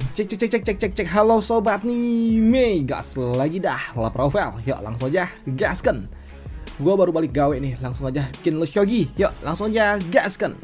Cek. Halo sobat nih, gas lagi dah lah profil. Yuk langsung aja gaskan. Gua baru balik gawe nih, langsung aja bikin Shogi. Yuk langsung aja gaskan.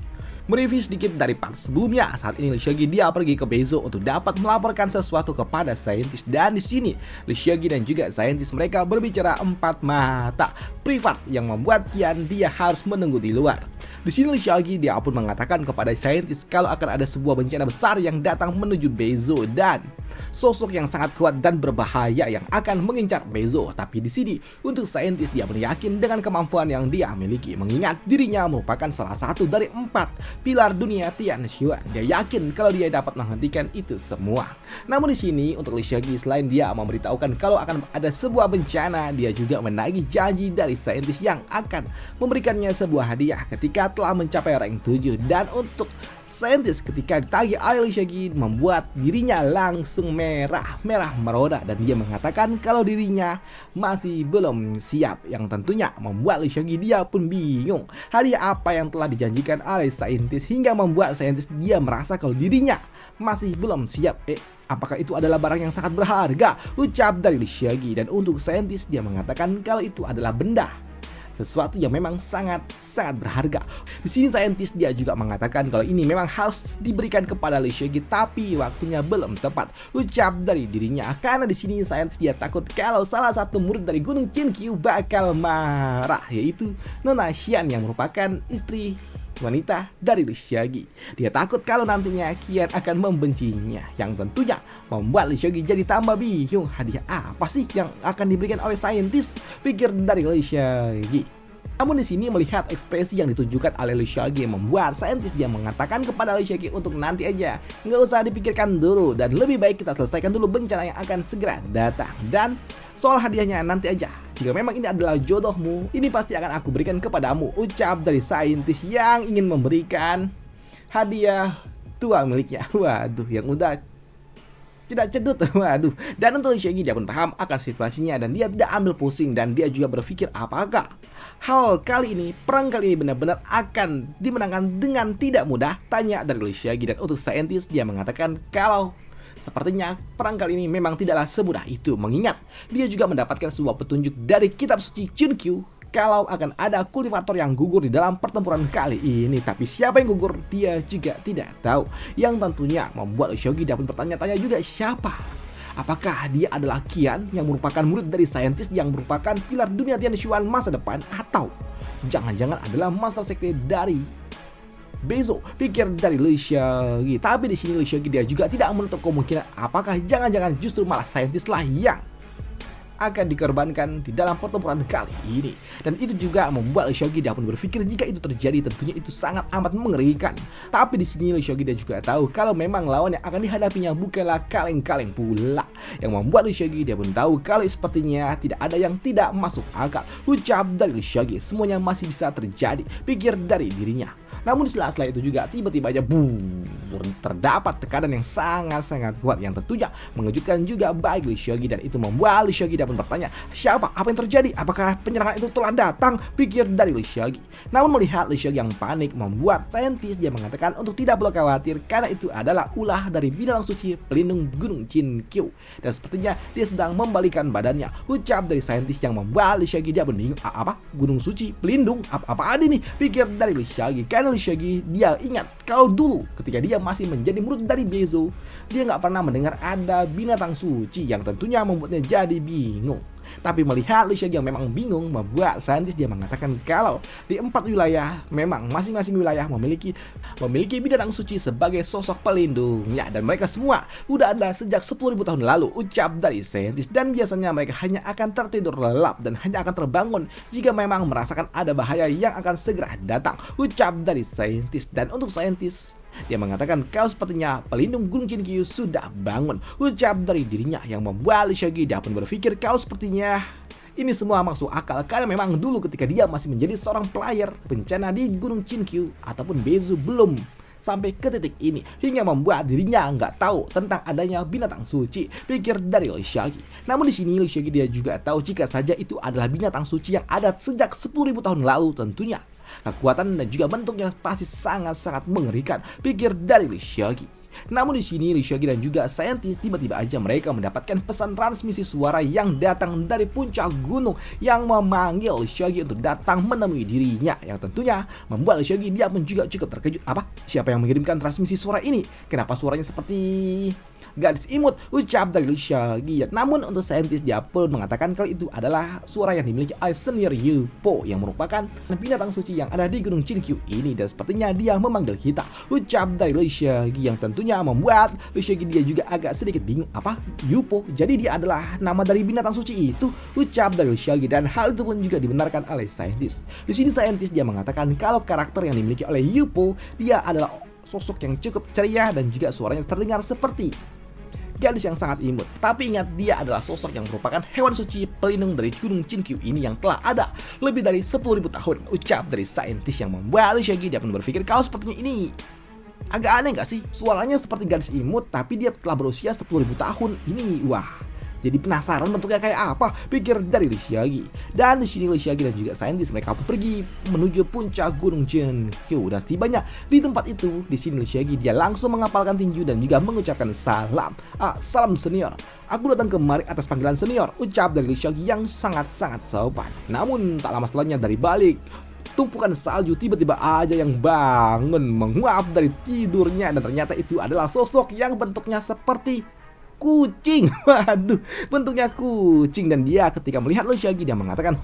Mereview sedikit dari part sebelumnya. Saat ini Shogi dia pergi ke Bezo untuk dapat melaporkan sesuatu kepada saintis, dan di sini Shogi dan juga saintis mereka berbicara empat mata privat yang membuat Kian dia harus menunggu di luar. Di sini Shogi dia pun mengatakan kepada saintis kalau akan ada sebuah bencana besar yang datang menuju Bezo dan sosok yang sangat kuat dan berbahaya yang akan mengincar Bezo. Tapi di sini untuk saintis dia pun yakin dengan kemampuan yang dia miliki, mengingat dirinya merupakan salah satu dari 4 pilar dunia Tianshuan. Dia yakin kalau dia dapat menghentikan itu semua. Namun di sini untuk Shogi selain dia memberitahukan kalau akan ada sebuah bencana, dia juga menagih janji dari saintis yang akan memberikannya sebuah hadiah ketika telah mencapai rank 7. Dan untuk saintis ketika ditagih oleh Shogi membuat dirinya langsung merah meroda, dan dia mengatakan kalau dirinya masih belum siap, yang tentunya membuat Shogi dia pun bingung hadiah apa yang telah dijanjikan oleh saintis hingga membuat saintis dia merasa kalau dirinya masih belum siap. Apakah itu adalah barang yang sangat berharga? Ucap dari Shogi, dan untuk saintis dia mengatakan kalau itu adalah benda, sesuatu yang memang sangat berharga. Di sini saintis dia juga mengatakan kalau ini memang harus diberikan kepada Shogi, tapi waktunya belum tepat. Ucap dari dirinya karena di sini saintis dia takut kalau salah satu murid dari Gunung Chinkyu bakal marah, yaitu Nona Xian yang merupakan istri wanita dari Shogi. Dia takut kalau nantinya Kian akan membencinya, yang tentunya membuat Shogi jadi tambah bingung hadiah apa sih yang akan diberikan oleh saintis, pikir dari Shogi. Namun di sini melihat ekspresi yang ditunjukkan oleh Shogi membuat saintis dia mengatakan kepada Shogi untuk nanti aja, nggak usah dipikirkan dulu, dan lebih baik kita selesaikan dulu bencana yang akan segera datang. Dan soal hadiahnya nanti aja, jika memang ini adalah jodohmu, ini pasti akan aku berikan kepadamu, ucap dari saintis yang ingin memberikan hadiah tua miliknya. Waduh, yang udah tidak cedut. Waduh. Dan untuk Shogi dia pun paham akan situasinya, dan dia tidak ambil pusing, dan dia juga berpikir apakah perang kali ini benar-benar akan dimenangkan dengan tidak mudah, tanya dari Shogi. Dan untuk saintis dia mengatakan kalau sepertinya perang kali ini memang tidaklah semudah itu, mengingat dia juga mendapatkan sebuah petunjuk dari kitab suci Chunkyu kalau akan ada kultivator yang gugur di dalam pertempuran kali ini. Tapi siapa yang gugur dia juga tidak tahu, yang tentunya membuat Shogi dia pun bertanya-tanya juga siapa. Apakah dia adalah Kian yang merupakan murid dari saintis yang merupakan pilar dunia Tianshuan masa depan, atau jangan-jangan adalah master sekte dari Bezo, pikir dari Shogi. Tapi di sini Shogi dia juga tidak menutup kemungkinan apakah jangan-jangan justru malah saintis lah yang akan dikorbankan di dalam pertempuran kali ini. Dan itu juga membuat Shogi dia pun berpikir jika itu terjadi tentunya itu sangat amat mengerikan. Tapi di sini Shogi dia juga tahu kalau memang lawan yang akan dihadapinya bukanlah kaleng-kaleng pula, yang membuat Shogi dia pun tahu kalau sepertinya tidak ada yang tidak masuk akal. Ucap dari Shogi, semuanya masih bisa terjadi, pikir dari dirinya. Namun di sela-sela itu juga tiba-tiba aja terdapat tekanan yang sangat kuat yang tentunya mengejutkan juga bagi Shogi, dan itu membuat Shogi dia pun bertanya, siapa? Apa yang terjadi? Apakah penyerangan itu telah datang? Pikir dari Shogi. Namun melihat Shogi yang panik membuat saintis dia mengatakan untuk tidak perlu khawatir karena itu adalah ulah dari binatang suci pelindung Gunung Chinkyu, dan sepertinya dia sedang membalikan badannya. Ucap dari saintis yang membuat Shogi dia pun bingung, apa? Gunung suci pelindung? Apa ada nih? Pikir dari Shogi. Karena Shogi dia ingat kalau dulu ketika dia masih menjadi murid dari Bezo, dia nggak pernah mendengar ada binatang suci, yang tentunya membuatnya jadi bingung. Tapi melihat Shogi yang memang bingung membuat saintis dia mengatakan kalau di 4 wilayah memang masing-masing wilayah memiliki binatang suci sebagai sosok pelindungnya, dan mereka semua udah ada sejak 10.000 tahun lalu, ucap dari saintis. Dan biasanya mereka hanya akan tertidur lelap dan hanya akan terbangun jika memang merasakan ada bahaya yang akan segera datang, ucap dari saintis. Dan untuk saintis dia mengatakan kalau sepertinya pelindung Gunung Chinkyu sudah bangun, ucap dari dirinya, yang membuat Shogi dia pun berpikir kalau sepertinya ini semua masuk akal karena memang dulu ketika dia masih menjadi seorang player, bencana di Gunung Chinkyu ataupun Bezo belum sampai ke titik ini, hingga membuat dirinya nggak tahu tentang adanya binatang suci, pikir dari Shogi. Namun di sini Shogi dia juga tahu jika saja itu adalah binatang suci yang ada sejak 10.000 tahun lalu, tentunya kekuatan dan juga bentuknya pasti sangat mengerikan, pikir dari Shogi. Namun di sini Lishagi dan juga saintis tiba-tiba aja mereka mendapatkan pesan transmisi suara yang datang dari puncak gunung yang memanggil Lishagi untuk datang menemui dirinya, yang tentunya membuat Lishagi dia pun juga cukup terkejut. Apa? Siapa yang mengirimkan transmisi suara ini? Kenapa suaranya seperti gadis imut? Ucap dari Lishagi. Namun untuk saintis dia pun mengatakan kalau itu adalah suara yang dimiliki oleh senior Yupo yang merupakan binatang suci yang ada di Gunung Chinkyu ini, dan sepertinya dia memanggil kita. Ucap dari Lishagi yang tentunya membuat Lishagi dia juga agak sedikit bingung. Apa? Yupo? Jadi dia adalah nama dari binatang suci itu? Ucap dari Lishagi, dan hal itu pun juga dibenarkan oleh saintis. Di sini saintis dia mengatakan kalau karakter yang dimiliki oleh Yupo dia adalah sosok yang cukup ceria dan juga suaranya terdengar seperti gadis yang sangat imut. Tapi ingat, dia adalah sosok yang merupakan hewan suci pelindung dari Gunung Chinkyu ini yang telah ada lebih dari 10.000 tahun. Ucap dari saintis yang membuat Lishagi dia pun berpikir kalau sepertinya ini agak aneh gak sih? Suaranya seperti gadis imut tapi dia telah berusia 10.000 tahun. Ini wah, jadi penasaran bentuknya kayak apa, pikir dari Lishagi. Dan di sini Lishagi dan juga saintis mereka pun pergi menuju puncak Gunung Chinkyu, dan setibanya di tempat itu, di sini Lishagi dia langsung mengapalkan tinju dan juga mengucapkan salam. Salam senior. Aku datang kemari atas panggilan senior, ucap dari Lishagi yang sangat-sangat sopan. Namun tak lama setelahnya dari balik tumpukan salju tiba-tiba aja yang bangun menguap dari tidurnya, dan ternyata itu adalah sosok yang bentuknya seperti kucing. Waduh, bentuknya kucing. Dan dia ketika melihat Lishagi dia mengatakan,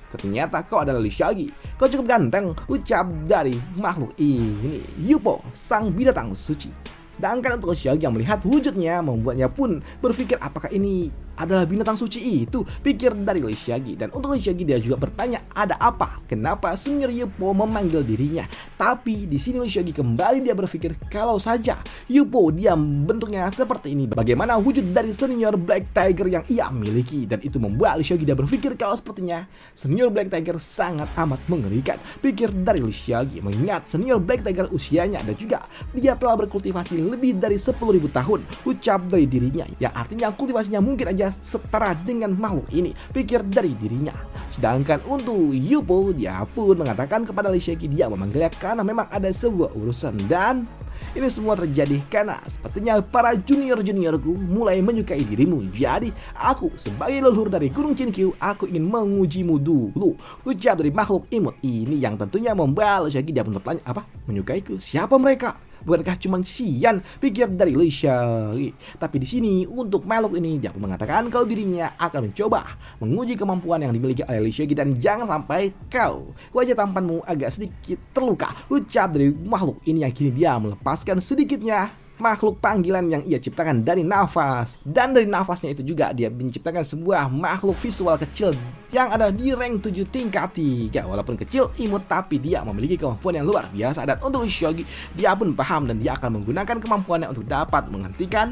ternyata kau adalah Lishagi, kau cukup ganteng, ucap dari makhluk ini, Yupo, sang binatang suci. Sedangkan untuk Lishagi yang melihat wujudnya membuatnya pun berpikir apakah ini adalah binatang suci itu, pikir dari Lishagi. Dan untuk Lishagi dia juga bertanya ada apa, kenapa senior Yupo memanggil dirinya. Tapi di sini Lishagi kembali dia berpikir kalau saja Yupo dia bentuknya seperti ini, bagaimana wujud dari senior Black Tiger yang ia miliki. Dan itu membuat Lishagi dia berpikir kalau sepertinya senior Black Tiger sangat amat mengerikan, pikir dari Lishagi. Mengingat senior Black Tiger usianya dan juga dia telah berkultivasi lebih dari 10.000 tahun, ucap dari dirinya, yang artinya kultivasinya mungkin aja setara dengan makhluk ini, pikir dari dirinya. Sedangkan untuk Yupo dia pun mengatakan kepada Lishagi dia memanggilnya karena memang ada sebuah urusan, dan ini semua terjadi karena sepertinya para junior-juniorku mulai menyukai dirimu. Jadi aku sebagai leluhur dari Gunung Chinkyu, aku ingin mengujimu dulu, ucap dari makhluk imut ini, yang tentunya membalas Lishagi dia pun bertanya, apa? Menyukaiku? Siapa mereka? Bukankah cuma Xian, pikir dari Lishagi. Tapi di sini untuk makhluk ini dia pun mengatakan kalau dirinya akan mencoba menguji kemampuan yang dimiliki oleh Lishagi, dan jangan sampai kau wajah tampanmu agak sedikit terluka, ucap dari makhluk ini yang kini dia melepaskan sedikitnya makhluk panggilan yang ia ciptakan dari nafas. Dan dari nafasnya itu juga dia menciptakan sebuah makhluk visual kecil yang ada di rank 7 tingkat 3. Walaupun kecil imut tapi dia memiliki kemampuan yang luar biasa. Dan untuk Lishagi dia pun paham dan dia akan menggunakan kemampuannya untuk dapat menghentikan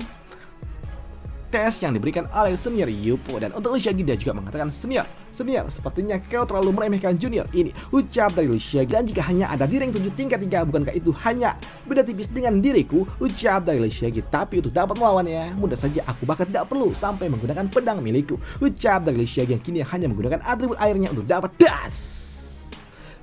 tes yang diberikan oleh senior Yupo. Dan untuk Lishagi dia juga mengatakan, senior, sepertinya kau terlalu meremehkan junior ini, ucap dari Lishagi. Dan jika hanya ada di rank 7 tingkat 3, bukankah itu hanya beda tipis dengan diriku, ucap dari Lishagi. Tapi untuk dapat melawannya mudah saja, aku bahkan tidak perlu sampai menggunakan pedang milikku, ucap dari Lishagi yang kini hanya menggunakan atribut airnya untuk dapat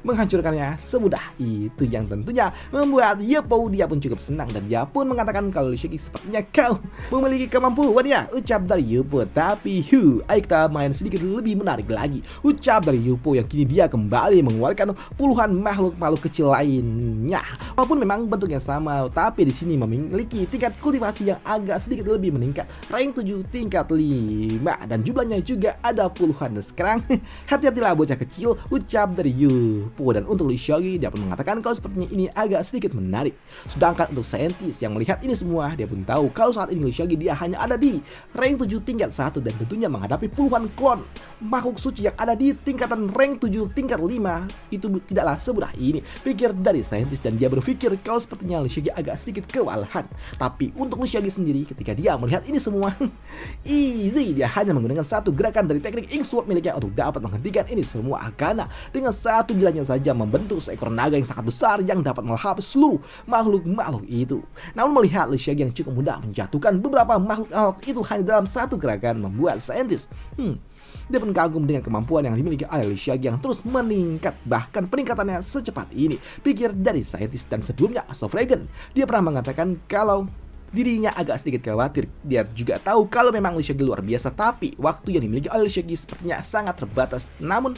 menghancurkannya semudah itu, yang tentunya membuat Yupo dia pun cukup senang. Dan dia pun mengatakan kalau Lishagi sepertinya kau memiliki kemampuan ya, ucap dari Yupo. Tapi ayo kita main sedikit lebih menarik lagi, ucap dari Yupo yang kini dia kembali mengeluarkan puluhan makhluk-makhluk kecil lainnya. Walaupun memang bentuknya sama, tapi di sini memiliki tingkat kultivasi yang agak sedikit lebih meningkat, rank 7 tingkat 5, dan jumlahnya juga ada puluhan. Dan sekarang hati-hatilah bocah kecil, ucap dari Yupo. Dan untuk Lishagi dia pun mengatakan kalau sepertinya ini agak sedikit menarik. Sedangkan untuk saintis yang melihat ini semua dia pun tahu kalau saat ini Lishagi dia hanya ada di rank 7 tingkat 1 dan tentunya menghadapi puluhan klon makhluk suci yang ada di tingkatan rank 7 tingkat 5 itu tidaklah semudah ini, pikir dari saintis. Dan dia berpikir kalau sepertinya Lishagi agak sedikit kewalahan. Tapi untuk Lishagi sendiri ketika dia melihat ini semua easy, dia hanya menggunakan satu gerakan dari teknik Ink Sword miliknya untuk dapat menghentikan ini semua, karena dengan satu gilanya saja membentuk seekor naga yang sangat besar yang dapat melahap seluruh makhluk-makhluk itu. Namun melihat Lishagi yang cukup mudah menjatuhkan beberapa makhluk itu hanya dalam satu gerakan, membuat saintis dia pun kagum dengan kemampuan yang dimiliki oleh Lishagi yang terus meningkat, bahkan peningkatannya secepat ini, pikir dari saintis. Dan sebelumnya Soft Dragon dia pernah mengatakan kalau Dirinya agak sedikit khawatir. Dia juga tahu kalau memang Lee Seok-gi luar biasa, tapi waktu yang dimiliki oleh Lee Seok-gi sepertinya sangat terbatas. Namun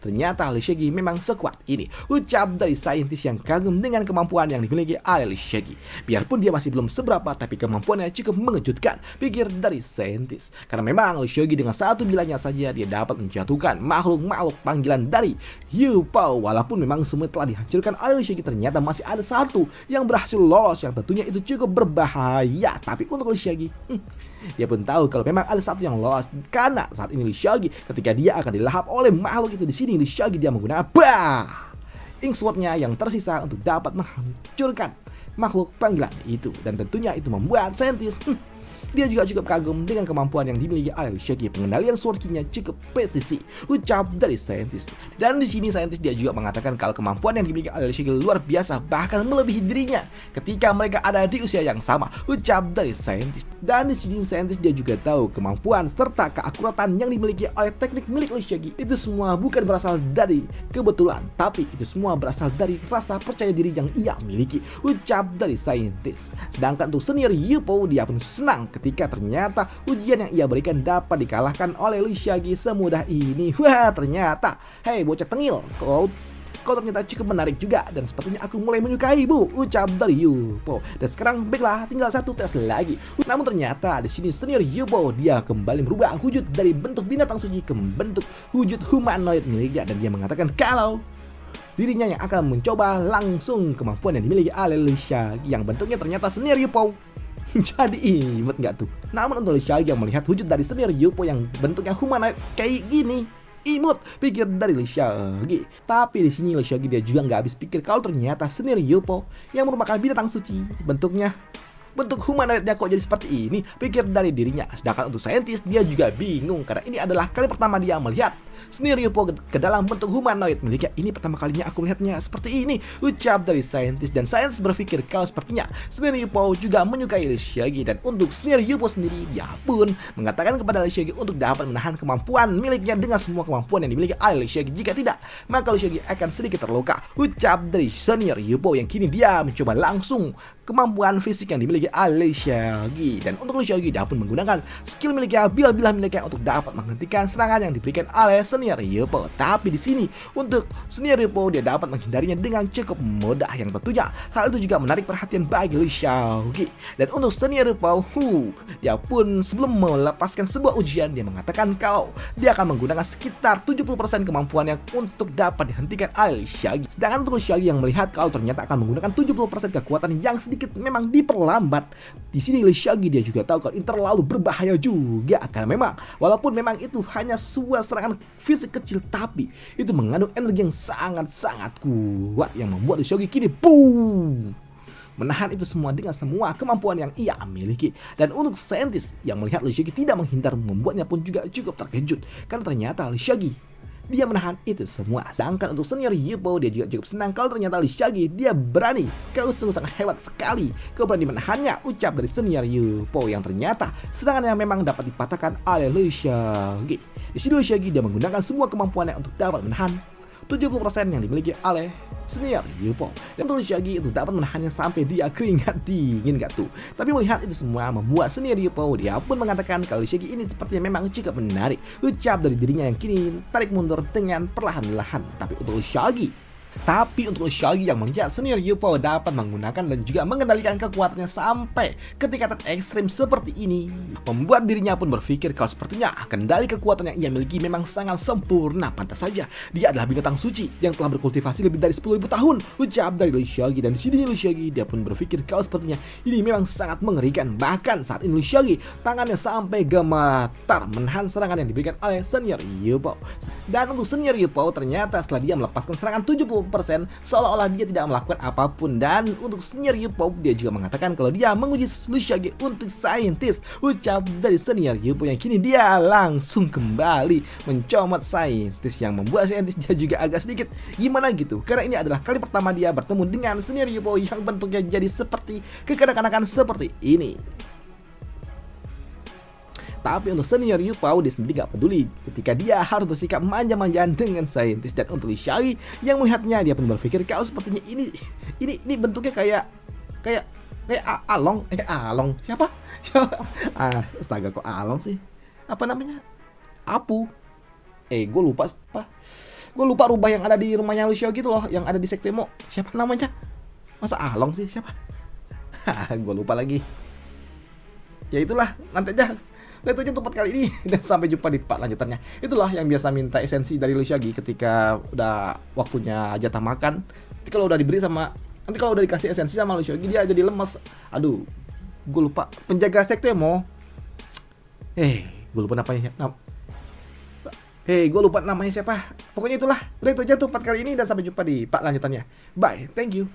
ternyata Lee Seok-gi memang sekuat ini, ucap dari saintis yang kagum dengan kemampuan yang dimiliki oleh Lee Seok-gi. Biarpun dia masih belum seberapa, tapi kemampuannya cukup mengejutkan, pikir dari saintis. Karena memang Lee Seok-gi dengan satu bilanya saja dia dapat menjatuhkan makhluk-makhluk panggilan dari Yu-Po. Walaupun memang semua telah dihancurkan oleh Lee Seok-gi, ternyata masih ada satu yang berhasil lolos, yang tentunya itu cukup berbahaya. Tapi untuk Lee Seok-gi, dia pun tahu kalau memang ada satu yang lolos, karena saat ini Lee Seok-gi ketika dia akan dilahap oleh makhluk itu di sini, Lee Seok-gi dia menggunakan Ink Sword-nya yang tersisa untuk dapat menghancurkan makhluk panggilan itu, dan tentunya itu membuat saintis dia juga cukup kagum dengan kemampuan yang dimiliki oleh Lee Seok-gi. Pengendalian sword ki-nya cukup presisi, ucap dari saintis. Dan di sini saintis dia juga mengatakan kalau kemampuan yang dimiliki oleh Lee Seok-gi luar biasa, bahkan melebihi dirinya ketika mereka ada di usia yang sama, ucap dari saintis. Dan di sini saintis dia juga tahu kemampuan serta keakuratan yang dimiliki oleh teknik milik Lee Seok-gi itu semua bukan berasal dari kebetulan, tapi itu semua berasal dari rasa percaya diri yang ia miliki, ucap dari saintis. Sedangkan untuk senior Yu-Po, dia pun senang ketika ternyata ujian yang ia berikan dapat dikalahkan oleh Lee Seok-gi semudah ini. Wah, ternyata, hei bocah tengil, kau ternyata cukup menarik juga, dan sepertinya aku mulai menyukai, Bu, ucap dari Yu-Po. Dan sekarang baiklah, tinggal satu tes lagi. Namun ternyata di sini senior Yu-Po dia kembali berubah wujud dari bentuk binatang suci ke bentuk wujud humanoid miliknya, dan dia mengatakan kalau dirinya yang akan mencoba langsung kemampuan yang dimiliki oleh Lee Seok-gi yang bentuknya ternyata senior Yu-Po. Jadi imut nggak tuh? Namun untuk Lee Seok-gi yang melihat wujud dari senior Yu-Po yang bentuknya humanoid kayak gini, imut, pikir dari Lee Seok-gi. Tapi di sini Lee Seok-gi dia juga nggak habis pikir kalau ternyata senior Yu-Po yang merupakan binatang suci, bentuk humanoidnya kok jadi seperti ini, pikir dari dirinya. Sedangkan untuk saintis dia juga bingung karena ini adalah kali pertama dia melihat senior Yu-Po ke dalam bentuk humanoid miliknya. Ini pertama kalinya aku melihatnya seperti ini, ucap dari saintis. Dan saintis berpikir kalau sepertinya senior Yu-Po juga menyukai Lee Seok-gi. Dan untuk senior Yu-Po sendiri, dia pun mengatakan kepada Lee Seok-gi untuk dapat menahan kemampuan miliknya dengan semua kemampuan yang dimiliki oleh Lee Seok-gi. Jika tidak, maka Lee Seok-gi akan sedikit terluka, ucap dari senior Yu-Po yang kini dia mencoba langsung kemampuan fisik yang dimiliki oleh Lee Seok-gi. Dan untuk Lee Seok-gi dia pun menggunakan skill miliknya, bilah-bilah miliknya untuk dapat menghentikan serangan yang diberikan oleh senior Yu-Po. Tapi di sini untuk senior Yu-Po dia dapat menghindarinya dengan cukup mudah, yang tentunya hal itu juga menarik perhatian bagi Lee Seok-gi. Dan untuk senior Yu-Po, dia pun sebelum melepaskan sebuah ujian dia mengatakan kalau dia akan menggunakan sekitar 70% kemampuannya untuk dapat dihentikan oleh Lee Seok-gi. Sedangkan untuk Lee Seok-gi yang melihat kalau ternyata akan menggunakan 70% kekuatan yang sedikit memang diperlambat. Di sini Lee Seok-gi dia juga tahu kalau ini terlalu berbahaya juga, karena memang walaupun memang itu hanya sebuah serangan fisik kecil, tapi itu mengandung energi yang sangat-sangat kuat yang membuat Lee Seok-gi kini menahan itu semua dengan semua kemampuan yang ia miliki. Dan untuk saintis yang melihat Lee Seok-gi tidak menghindar membuatnya pun juga cukup terkejut, karena ternyata Lee Seok-gi dia menahan itu semua. Sedangkan untuk senior Yu-Po dia juga cukup senang kalau ternyata Lee Seok-gi dia berani. Kau sungguh sangat hebat sekali, kau berani menahannya, ucap dari senior Yu-Po yang ternyata serangan yang memang dapat dipatahkan oleh Lee Seok-gi. Di sini Lee Seok-gi dia menggunakan semua kemampuannya untuk dapat menahan 70% yang dimiliki oleh senior Yu-Po. Dan untuk Lee Seok-gi itu dapat menahannya sampai dia keringat dingin gak tuh. Tapi melihat itu semua membuat senior Yu-Po dia pun mengatakan kalau Lee Seok-gi ini sepertinya memang cukup menarik, ucap dari dirinya yang kini tarik mundur dengan perlahan-lahan. Tapi untuk Lee Seok-gi yang melihat senior Yu-Po dapat menggunakan dan juga mengendalikan kekuatannya sampai ke tingkatan ekstrim seperti ini, membuat dirinya pun berpikir kalau sepertinya kendali kekuatan yang ia miliki memang sangat sempurna. Pantas saja dia adalah binatang suci yang telah berkultivasi lebih dari 10.000 tahun, ucap dari Lee Seok-gi. Dan di sini Lee Seok-gi dia pun berpikir kalau sepertinya ini memang sangat mengerikan. Bahkan saat ini Lee Seok-gi tangannya sampai gemetar menahan serangan yang diberikan oleh senior Yu-Po. Dan untuk senior Yu-Po ternyata setelah dia melepaskan serangan 70%, seolah-olah dia tidak melakukan apapun. Dan untuk senior Yu-Po dia juga mengatakan kalau dia menguji Lee Seok-gi untuk saintis, ucap dari senior Yu-Po yang kini dia langsung kembali mencomot saintis, yang membuat saintis dia juga agak sedikit gimana gitu, karena ini adalah kali pertama dia bertemu dengan senior Yu-Po yang bentuknya jadi seperti kekanak-kanakan seperti ini. Tapi untuk senior Yu-Po dia sendiri gak peduli ketika dia harus bersikap manja-manjaan dengan saintis. Dan untuk Lee Seok-gi yang melihatnya dia pun berpikir kalau sepertinya ini bentuknya kayak Along, Along siapa? Siapa? Astaga, kok Along sih? Apa namanya? Apu. Gue lupa apa? Gue lupa rubah yang ada di rumahnya Lucio gitu loh, yang ada di Sektemo. Siapa namanya? Masa Along sih? Siapa? Gue lupa lagi. Ya itulah, nanti aja. Itu aja untuk part kali ini. Dan sampai jumpa di part lanjutannya. Itulah yang biasa minta esensi dari Luciagi ketika udah waktunya jatah makan. Nanti kalau udah diberi sama, nanti kalau udah dikasih esensi sama Luciagi dia jadi lemes. Aduh, gue lupa. Penjaga Sektemo. Gue lupa namanya. Gue lupa namanya siapa. Pokoknya itulah. Udah itu aja untuk part kali ini dan sampai jumpa di part lanjutannya. Bye, thank you.